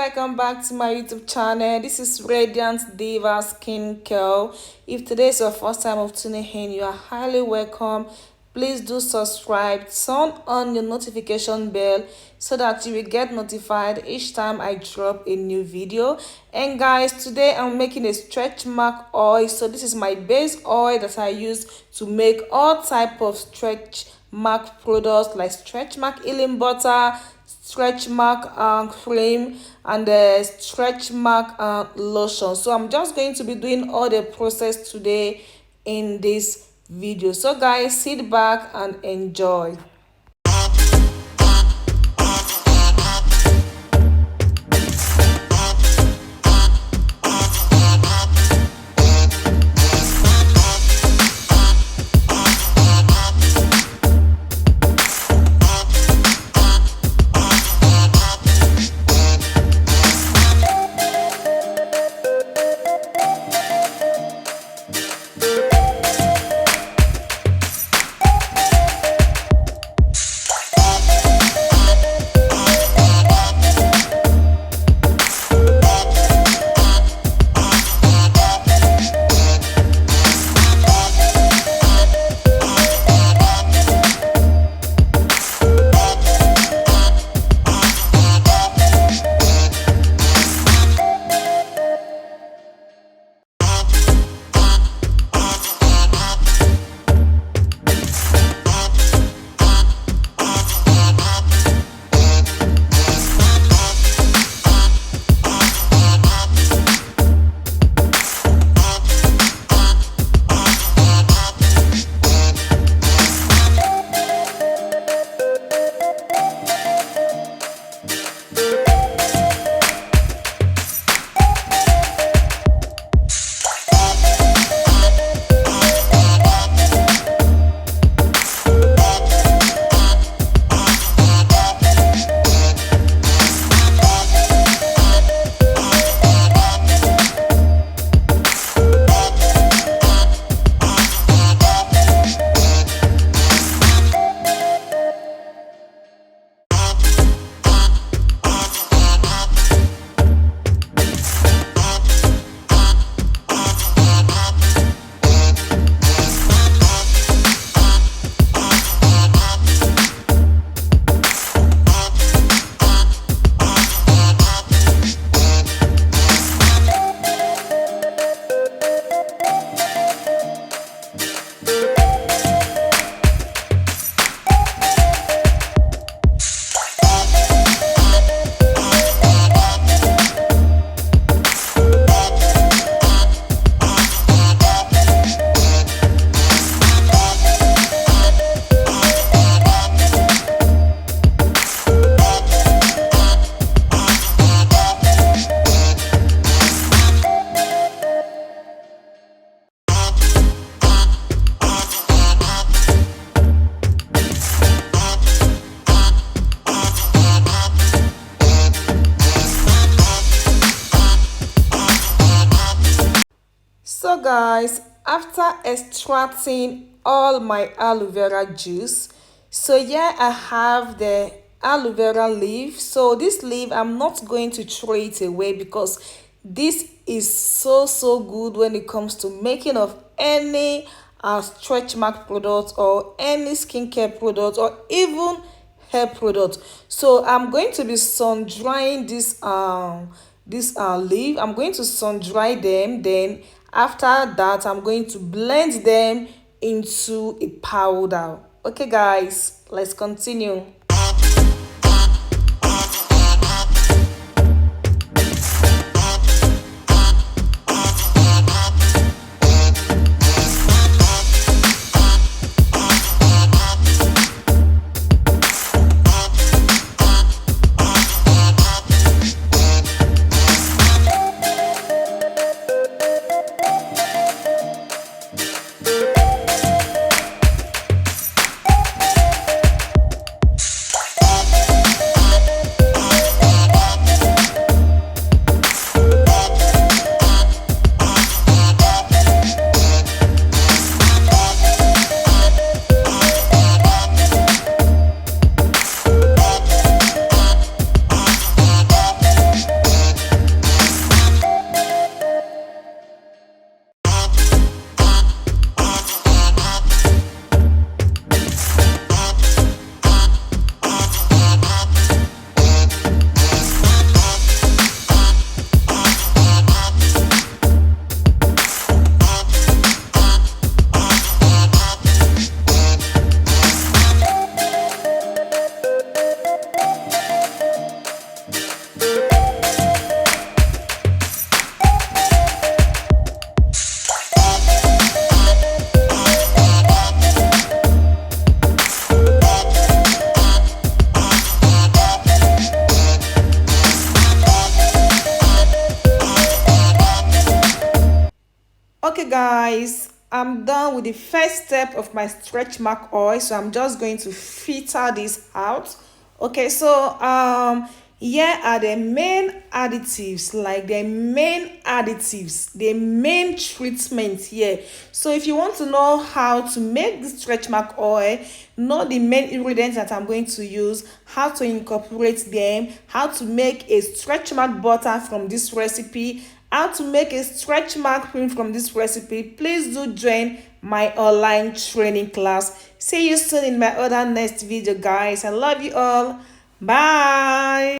welcome back to my YouTube channel. This is Radiant Diva Skincare. If today is your first time of tuning in, you are highly welcome. Please do subscribe, turn on your notification bell so that you will get notified each time I drop a new video. And guys, today I'm making a stretch mark oil. So this is my base oil that I use to make all type of stretch mark products like stretch mark healing butter, stretch mark cream, and the stretch mark lotion. So I'm just going to be doing all the process today in this video. So guys, sit back and enjoy. So guys, after extracting all my aloe vera juice, so here I have the aloe vera leaf. So this leaf, I'm not going to throw it away because this is so good when it comes to making of any stretch mark product or any skincare product or even hair product. So I'm going to be sun drying this leaf. I'm going to sun dry them. Then after that, I'm going to blend them into a powder. Okay guys, let's continue. guys, I'm done with the first step of my stretch mark oil, so I'm just going to filter this out. Okay, so here are the main additives, like the main treatment here. So if you want to know how to make the stretch mark oil, know the main ingredients that I'm going to use, how to incorporate them, how to make a stretch mark butter from this recipe, how to make a stretch mark cream from this recipe, please do join my online training class. See you soon in my other next video, guys. I love you all. Bye.